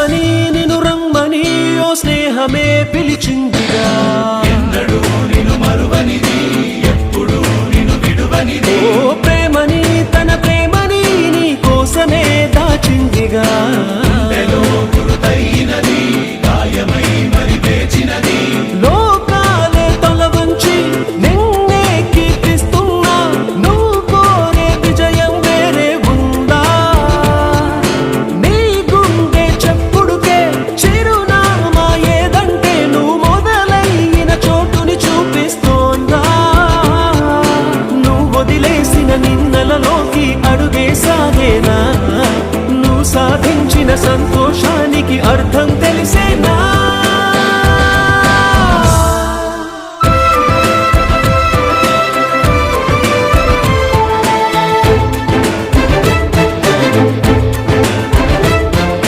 రమ్మని నిన్ను రమ్మని ఓ స్నేహమే పిలిచిందిగా. ఎన్నడూ నిన్ను మరువనిది, ఎప్పుడు నిన్ను విడువనిది. ఓ ప్రేమని తన ప్రేమని నీ కోసమే దాచిందిగా. గుండెలో గురుతైనది, గాయమై మరి వేచినది. లోకాలే తల వంచి నిన్నే కీర్తిస్తున్నా, నువ్వు కోరే విజయం వేరే ఉందా? నీ గుండె చెప్పుడుకే చిరునామా ఏదంటే నువ్వు మొదలైన చోటుని చూపిస్తోందా? నువ్వు వదిలేసిన నిన్నలలోకి అడుగేసాగేనా? నువ్వు సాధించిన సంతోషానికి అర్థం తెలిసేనా?